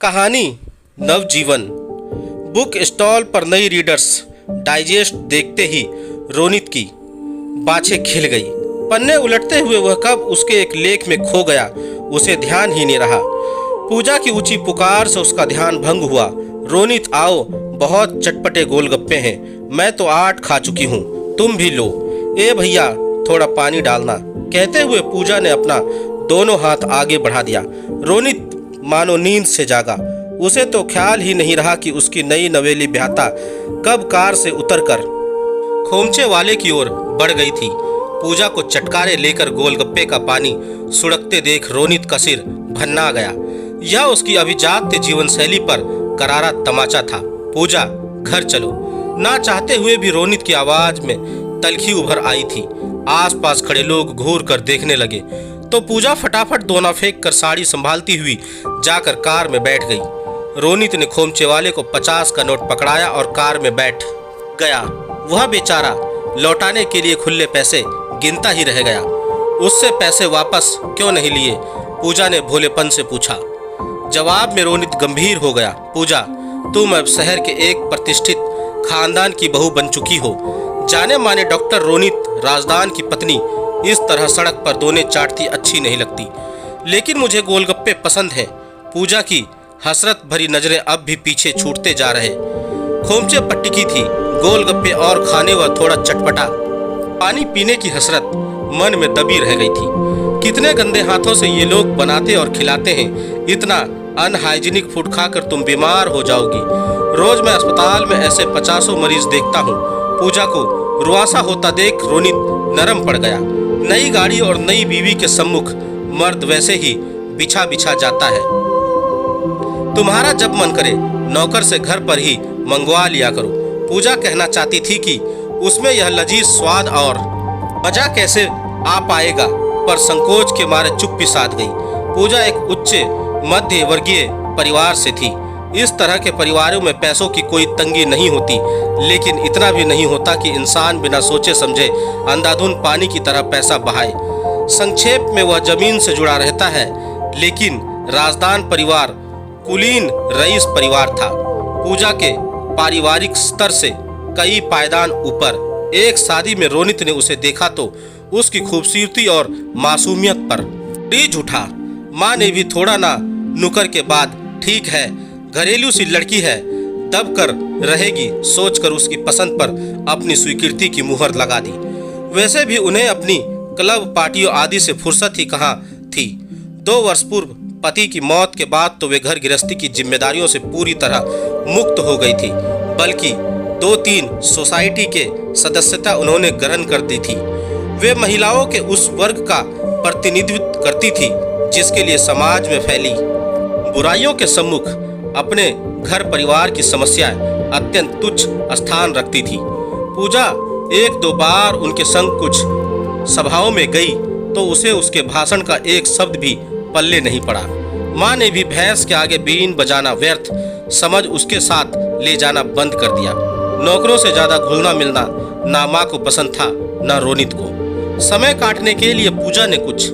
कहानी नवजीवन। Book stall पर नई रीडर्स डाइजेस्ट देखते ही रोनित की बाछें खिल गई। पन्ने उलटते हुए वह कब उसके एक लेख में खो गया, उसे ध्यान ही नहीं रहा। पूजा की ऊंची पुकार से उसका ध्यान भंग हुआ। रोनित आओ, बहुत चटपटे गोलगप्पे हैं, मैं तो 8 खा चुकी हूँ, तुम भी लो। ए भैया थोड़ा पानी डालना, कहते हुए पूजा ने अपना दोनों हाथ आगे बढ़ा दिया। रोनित मानो नींद से जागा। उसे तो ख्याल ही नहीं रहा कि उसकी नई नवेली ब्याहता कब कार से उतरकर खोमचे वाले की ओर बढ़ गई थी। पूजा को चटकारे लेकर गोलगप्पे का पानी सुड़कते देख रोनित का सिर भन्ना गया। यह उसकी अभिजात्य जीवन शैली पर करारा तमाचा था। पूजा घर चलो। ना चाहते हुए भी रोनित की आवाज में तलखी उभर आई थी। आसपास खड़े लोग घूर कर देखने लगे तो पूजा फटाफट दोना फेंक कर साड़ी संभालती हुई जाकर कार में बैठ गई। रोनित ने खोमचे वाले को 50 का नोट पकड़ाया और कार में बैठ गया। वह बेचारा लौटाने के लिए खुले पैसे गिनता ही रह गया। उससे पैसे वापस क्यों नहीं लिए, पूजा ने भोलेपन से पूछा। जवाब में रोनित गंभीर हो गया। पूजा, तुम अब शहर के एक प्रतिष्ठित खानदान की बहू बन चुकी हो। जाने माने डॉक्टर रोनित राजदान की पत्नी इस तरह सड़क पर दोने चाटती अच्छी नहीं लगती, लेकिन मुझे गोलगप्पे पसंद हैं। पूजा की हसरत भरी नजरें अब भी पीछे छूटते जा रहे। खोमचे पट्टी की थी, गोलगप्पे और खाने व थोड़ा चटपटा पानी पीने की हसरत मन में दबी रह गई थी। कितने गंदे हाथों से ये लोग बनाते और खिलाते हैं। इतना अनहाइजीनिक फूड खाकर तुम बीमार हो जाओगी। रोज मैं अस्पताल में ऐसे 50 मरीज देखता हूँ। पूजा को रुआसा होता देख रोनित नरम पड़ गया। नई गाड़ी और नई बीवी के सम्मुख मर्द वैसे ही बिछा बिछा जाता है। तुम्हारा जब मन करे नौकर से घर पर ही मंगवा लिया करो। पूजा कहना चाहती थी कि उसमें यह लजीज स्वाद और मजा कैसे आ पाएगा, पर संकोच के मारे चुप्पी साध गई। पूजा एक उच्च मध्य वर्गीय परिवार से थी। इस तरह के परिवारों में पैसों की कोई तंगी नहीं होती, लेकिन इतना भी नहीं होता कि इंसान बिना सोचे समझे अंधाधुंध पानी की तरह पैसा बहाए। संक्षेप में वह जमीन से जुड़ा रहता है, लेकिन राजदान परिवार कुलीन रईस परिवार था। पूजा के पारिवारिक स्तर से कई पायदान ऊपर। एक शादी में रोनित ने उसे देखा तो उसकी खूबसूरती और मासूमियत पर रीझ उठा। माँ ने भी थोड़ा ना नुकर के बाद ठीक है, घरेलू सी लड़की है, दब कर रहेगी सोचकर उसकी पसंद पर अपनी स्वीकृति की मुहर लगा दी। वैसे भी उन्हें अपनी क्लब पार्टियों आदि से फुर्सत ही कहाँ थी। 2 वर्ष पूर्व पति की मौत के बाद तो वे घर गृहस्थी की जिम्मेदारियों से पूरी तरह मुक्त हो गई थी, बल्कि 2-3 सोसाइटी के सदस्यता उन्होंने ग्रहण कर दी थी। वे महिलाओं के उस वर्ग का प्रतिनिधित्व करती थी जिसके लिए समाज में फैली बुराइयों के सम्मुख अपने घर परिवार की समस्याएं अत्यंत तुच्छ स्थान रखती थी। पूजा 1-2 बार उनके संग कुछ सभाओं में गई तो उसे उसके भाषण का एक शब्द भी पल्ले नहीं पड़ा। माँ ने भी भैंस के आगे बीन बजाना व्यर्थ समझ उसके साथ ले जाना बंद कर दिया। नौकरों से ज्यादा घुलना मिलना ना माँ को पसंद था न रोनित को। समय काटने के लिए पूजा ने कुछ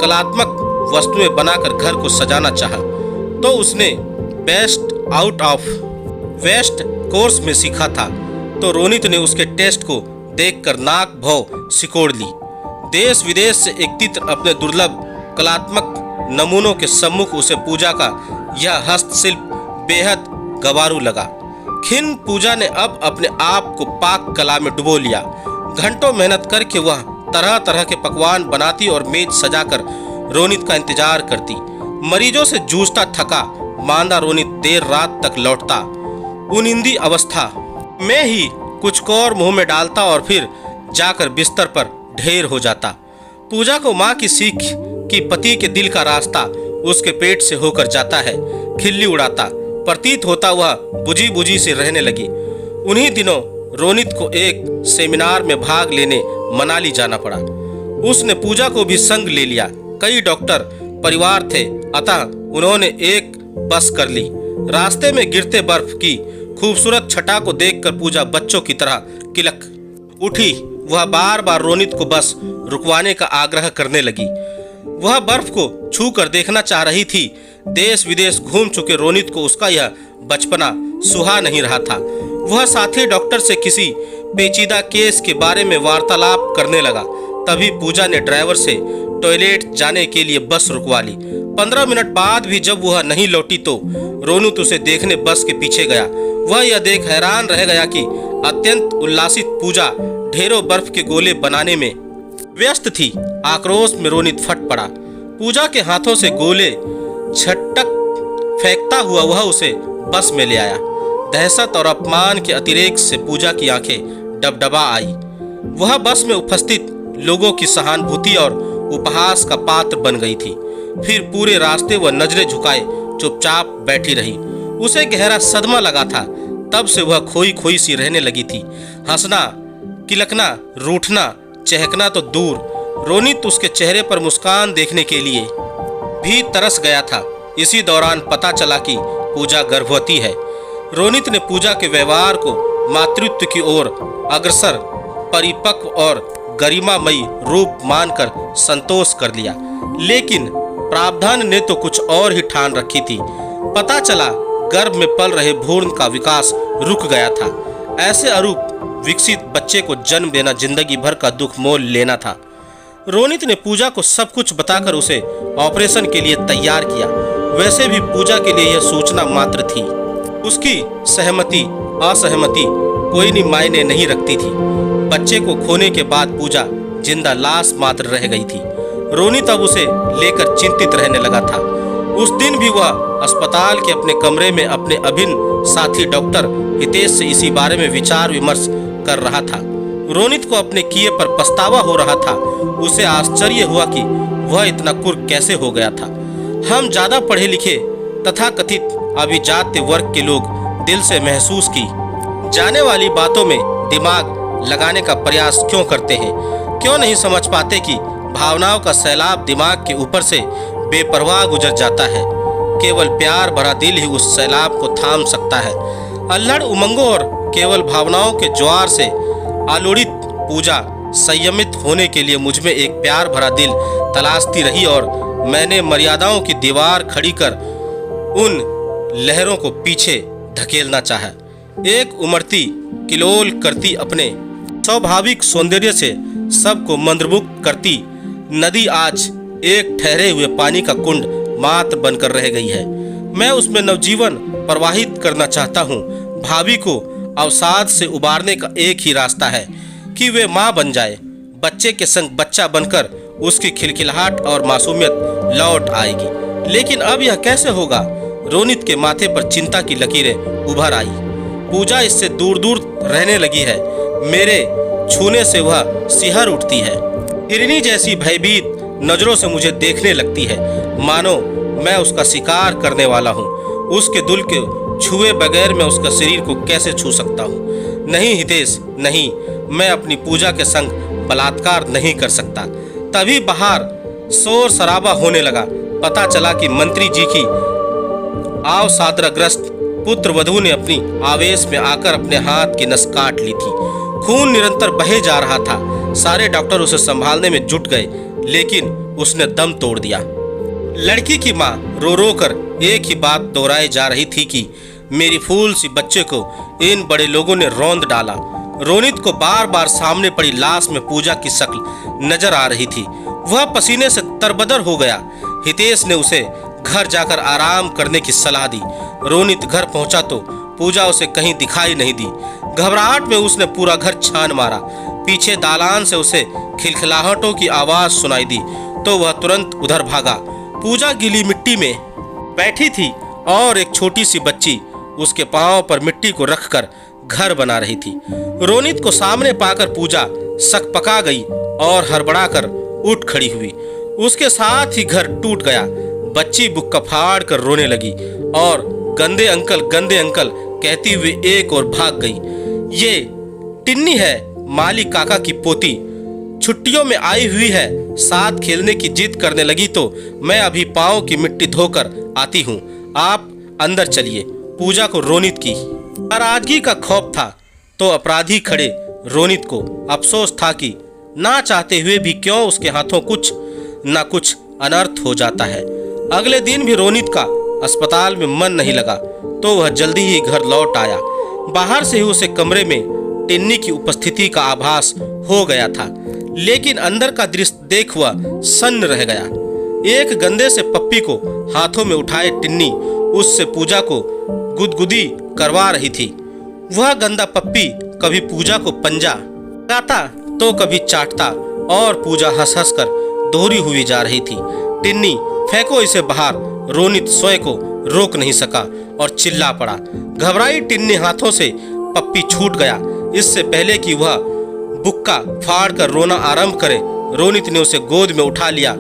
कलात्मक वस्तुएं बनाकर घर को सजाना चाहा तो उसने best out of waste course में सीखा था, तो रोनित ने उसके टेस्ट को देखकर नाक भौं सिकोड़ ली। देश विदेश से एकत्रित अपने दुर्लभ कलात्मक नमूनों के सम्मुख उसे पूजा का यह हस्तशिल्प बेहद गवारू लगा। खिन पूजा ने अब अपने आप को पाक कला में डुबो लिया। घंटों मेहनत करके वह तरह तरह के पकवान बनाती और मेज सजाकर रोनित का इंतजार करती। मरीजों से जूझता थका मांदा रोनित देर रात तक लौटता। उनिंदी अवस्था में ही कुछ कौर मुंह में डालता और फिर जाकर बिस्तर पर ढेर हो जाता। पूजा को माँ की सीख कि पति के दिल का रास्ता उसके पेट से होकर जाता है खिल्ली उड़ाता प्रतीत होता वह बुझी बुझी से रहने लगी। उन्हीं दिनों रोनित को एक सेमिनार में भाग लेने मनाली जाना पड़ा। उसने पूजा को भी संग ले लिया। कई डॉक्टर परिवार थे, अतः उन्होंने एक बस कर ली। रास्ते में गिरते बर्फ की खूबसूरत छटा को देखकर पूजा बच्चों की तरह किलक उठी। वह बार बार रोनित को बस रुकवाने का आग्रह करने लगी। वह बर्फ को छू कर देखना चाह रही थी, देश विदेश घूम चुके रोनित को उसका यह बचपना सुहा नहीं रहा था। वह साथी डॉक्टर से किसी पेचीदा केस के बारे में वार्तालाप करने लगा। तभी पूजा ने ड्राइवर से टॉयलेट जाने के लिए बस रुकवा ली। 15 मिनट बाद भी जब वह नहीं लौटी तो रोनित उसे देखने बस के पीछे गया। वह यह देख हैरान रह गया कि अत्यंत उल्लासित पूजा ढेरों बर्फ के गोले बनाने में व्यस्त थी। आक्रोश में रोनित फट पड़ा। पूजा के हाथों से गोले झटक फेंकता हुआ वह उसे बस में ले आया। दहशत और अपमान के अतिरेक से पूजा की आंखें डबडबा आई। वह बस में उपस्थित लोगों की सहानुभूति और उपहास का पात्र बन गई थी। फिर पूरे रास्ते वह नजरें झुकाए चुपचाप बैठी रही। उसे गहरा सदमा लगा था। तब से वह खोई खोई सी रहने लगी थी। हंसना, किलकना, रूठना, चहकना तो दूर, रोनित उसके चेहरे पर मुस्कान देखने के लिए भी तरस गया था। इसी दौरान पता चला कि पूजा गर्भवती है। रोनित ने पूजा के व्यवहार को मातृत्व की ओर अग्रसर, परिपक्व और गरिमामयी रूप मानकर संतोष कर लिया। लेकिन प्रावधान ने तो कुछ और ही ठान रखी थी। पता चला गर्भ में पल रहे भ्रूण का विकास रुक गया था। ऐसे अरूप विकसित बच्चे को जन्म देना जिंदगी भर का दुख मोल लेना था। रोनित ने पूजा को सब कुछ बताकर उसे ऑपरेशन के लिए तैयार किया। वैसे भी पूजा के लिए यह सूचना मात्र थी। उसकी सहमति असहमति कोई नहीं मायने नहीं रखती थी। बच्चे को खोने के बाद पूजा जिंदा लाश मात्र रह गई थी। रोनित अब उसे लेकर चिंतित रहने लगा था। उस दिन भी वह अस्पताल के अपने कमरे में अपने अभिन्न साथी डॉक्टर हितेश से इसी बारे में विचार विमर्श कर रहा था। रोनित को अपने किए पर पछतावा हो रहा था। उसे आश्चर्य हुआ कि वह इतना कुर्क कैसे हो गया था। हम ज्यादा पढ़े लिखे तथाकथित अभिजात्य वर्ग के लोग दिल से महसूस की जाने वाली बातों में दिमाग लगाने का प्रयास क्यों करते हैं? क्यों नहीं समझ पाते कि भावनाओं का सैलाब दिमाग के ऊपर से बेपरवाह गुजर जाता है। केवल प्यार भरा दिल ही उस सैलाब को थाम सकता है। अल्हड़ उमंगों और केवल भावनाओं के ज्वार से आलोड़ित पूजा संयमित होने के लिए मुझमें एक प्यार भरा दिल तलाशती रही और मैंने मर्यादाओं की दीवार खड़ी कर उन लहरों को पीछे धकेलना चाहा। एक उमड़ती किलोल करती अपने स्वाभाविक सौंदर्य से सबको मंत्रमुग्ध करती नदी आज एक ठहरे हुए पानी का कुंड मात्र बनकर रह गई है। मैं उसमें नवजीवन प्रवाहित करना चाहता हूँ। भाभी को अवसाद से उबारने का एक ही रास्ता है कि वे माँ बन जाए। बच्चे के संग बच्चा बनकर उसकी खिलखिलाहट और मासूमियत लौट आएगी। लेकिन अब यह कैसे होगा? रोनित के माथे पर चिंता की लकीरें उभर आई। पूजा इससे दूर दूर रहने लगी है। मेरे छूने से वह सिहर उठती है। हिरनी जैसी भयभीत नजरों से मुझे देखने लगती है, मानो मैं उसका शिकार करने वाला हूँ। उसके दिल के छुए बगैर मैं उसका शरीर को कैसे छू सकता हूँ? नहीं हितेश, नहीं, मैं अपनी पूजा के संग बलात्कार नहीं कर सकता। तभी बाहर शोर शराबा होने लगा। पता चला कि मंत्री जी की अवसादग्रस्त पुत्र वधू ने अपनी आवेश में आकर अपने हाथ की नस काट ली थी। खून निरंतर बहे जा रहा था। सारे डॉक्टर उसे संभालने में जुट गए, लेकिन उसने दम तोड़ दिया। लड़की की माँ रो रो कर एक ही बात दोहराई जा रही थी कि मेरी फूल सी बच्चे को इन बड़े लोगों ने रौंद डाला। रोनित को बार बार सामने पड़ी लाश में पूजा की शक्ल नजर आ रही थी। वह पसीने से तरबदर हो गया। हितेश ने उसे घर जाकर आराम करने की सलाह दी। रोनित घर पहुंचा तो पूजा उसे कहीं दिखाई नहीं दी। घबराहट में उसने पूरा घर छान मारा। पीछे दालान से उसे खिलखिलाहटों की आवाज सुनाई दी तो वह तुरंत उधर भागा। पूजा गीली मिट्टी में बैठी थी और एक छोटी सी बच्ची उसके पांव पर मिट्टी को रखकर घर बना रही थी। रोनित को सामने पाकर पूजा सकपका गई और हड़बड़ाकर उठ खड़ी हुई। उसके साथ ही घर टूट गया। बच्ची बुक्का फाड़ कर रोने लगी और गंदे अंकल कहती हुई एक और भाग गई। ये टिन्नी है, माली काका की पोती, छुट्टियों में आई हुई है। साथ खेलने की जिद करने लगी तो मैं अभी पाँव की मिट्टी धोकर आती हूँ, आप अंदर चलिए। पूजा को रोनित की नाराजगी का खौफ था तो अपराधी खड़े रोनित को अफसोस था कि ना चाहते हुए भी क्यों उसके हाथों कुछ ना कुछ अनर्थ हो जाता है। अगले दिन भी रोनित का अस्पताल में मन नहीं लगा, तो वह जल्दी ही घर लौट आया। बाहर से ही उसे कमरे में टिन्नी की उपस्थिति का आभास हो गया था, लेकिन अंदर का दृश्य देख वह सन्न रह गया। एक गंदे से पप्पी को हाथों में उठाए टिन्नी उससे पूजा को गुदगुदी करवा रही थी। वह गंदा पप्पी कभी पूजा को पंजा लगाता तो कभी चाटता और पूजा हंस हंस कर दोहरी हुई जा रही थी। टिन्नी, फेंको इसे बाहर। रोनित स्वयं को रोक नहीं सका और चिल्ला पड़ा। घबराई टिन्नी हाथों से पप्पी छूट गया। इससे पहले कि वह बुक्का फाड़ कर रोना आरंभ करे, रोनित ने उसे गोद में उठा लिया।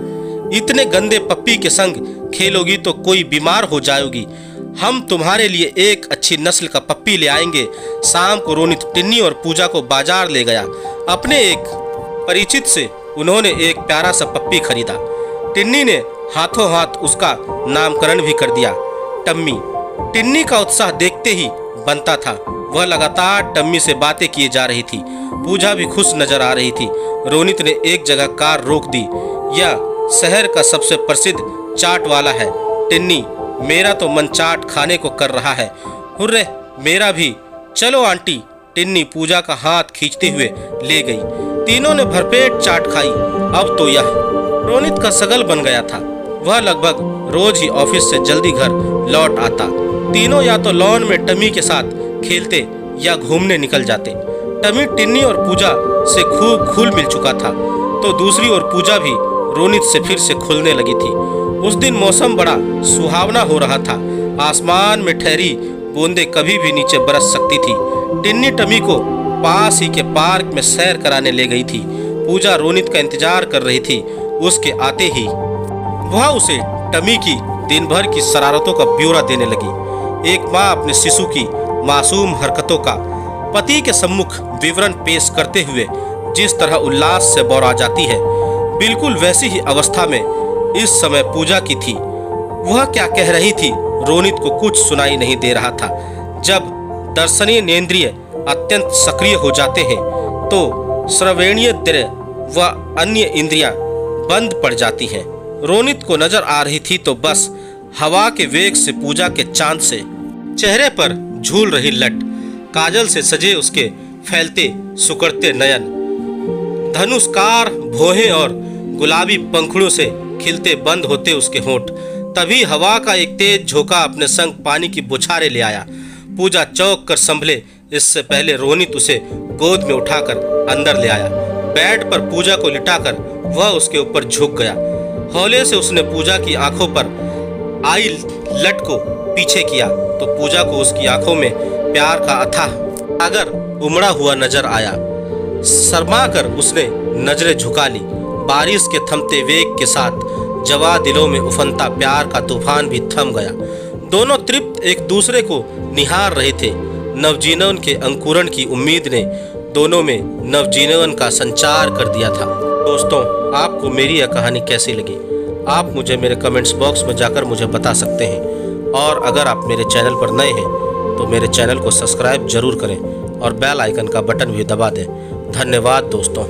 इतने गंदे पप्पी के संग खेलोगी तो कोई बीमार हो जाओगी। हम तुम्हारे लिए एक अच्छी नस्ल का पप्पी ले आएंगे। शाम को रोनित टिन्नी और पूजा को बाजार ले गया। अपने एक परिचित से उन्होंने एक प्यारा सा पप्पी खरीदा। टिन्नी ने हाथों हाथ उसका नामकरण भी कर दिया, टम्मी। टिन्नी का उत्साह देखते ही बनता था। वह लगातार टम्मी से बातें किए जा रही थी। पूजा भी खुश नजर आ रही थी। रोनित ने एक जगह कार रोक दी। यह शहर का सबसे प्रसिद्ध चाट वाला है टिन्नी, मेरा तो मन चाट खाने को कर रहा है। हुर्रे, मेरा भी। चलो आंटी। टिन्नी पूजा का हाथ खींचते हुए ले गई। तीनों ने भरपेट चाट खाई। अब तो यह रोनित का सगल बन गया था। वह लगभग रोज ही ऑफिस से जल्दी घर लौट आता। तीनों या तो लॉन में टमी के साथ खेलते या घूमने निकल जाते। टमी टिन्नी और पूजा से खूब घुल मिल चुका था, तो दूसरी ओर पूजा भी रोनित से फिर से खुलने लगी थी। उस दिन मौसम बड़ा सुहावना हो रहा था। आसमान में ठहरी बूंदें कभी भी नीचे बरस सकती थी। टिन्नी टमी को पास ही के पार्क में सैर कराने ले गई थी। पूजा रोनित का इंतजार कर रही थी। उसके आते ही वह उसे टमी की दिन भर की शरारतों का ब्यौरा देने लगी। एक माँ अपने शिशु की मासूम हरकतों का पति के सम्मुख विवरण पेश करते हुए जिस तरह उल्लास से बौरा जाती है, बिल्कुल वैसी ही अवस्था में इस समय पूजा की थी। वह क्या कह रही थी रोनित को कुछ सुनाई नहीं दे रहा था। जब दर्शनीय नेंद्रिय अत्यंत सक्रिय हो जाते हैं तो श्रवणीय द्रव्य व अन्य इंद्रियां बंद पड़ जाती हैं। रोनित को नजर आ रही थी तो बस हवा के वेग से पूजा के चांद से चेहरे पर झूल रही लट, काजल से सजे उसके फैलते सुकड़ते नयन, धनुष्कार भौहें और गुलाबी पंखुड़ों से खिलते बंद होते उसके होंठ। तभी हवा का एक तेज झोंका अपने संग पानी की बौछारें ले आया। पूजा चौंक कर संभले इससे पहले रोनित उसे गोद में उठाकर अंदर ले आया। बेड पर पूजा को लिटाकर वह उसके ऊपर झुक गया। हौले से उसने पूजा की आंखों पर आई लट को पीछे किया तो पूजा को उसकी आंखों में प्यार का अथाह सागर उमड़ा हुआ नजर आया। शर्मा कर उसने नजरें झुका ली। बारिश के थमते वेग के साथ जवा दिलों में उफनता प्यार का तूफान भी थम गया। दोनों तृप्त एक दूसरे को निहार रहे थे। नवजीवन के अंकुरण की उम्मीद ने दोनों में नवजीवन का संचार कर दिया था। दोस्तों, आपको मेरी यह कहानी कैसी लगी आप मुझे मेरे कमेंट्स बॉक्स में जाकर मुझे बता सकते हैं। और अगर आप मेरे चैनल पर नए हैं तो मेरे चैनल को सब्सक्राइब जरूर करें और बेल आइकन का बटन भी दबा दें। धन्यवाद दोस्तों।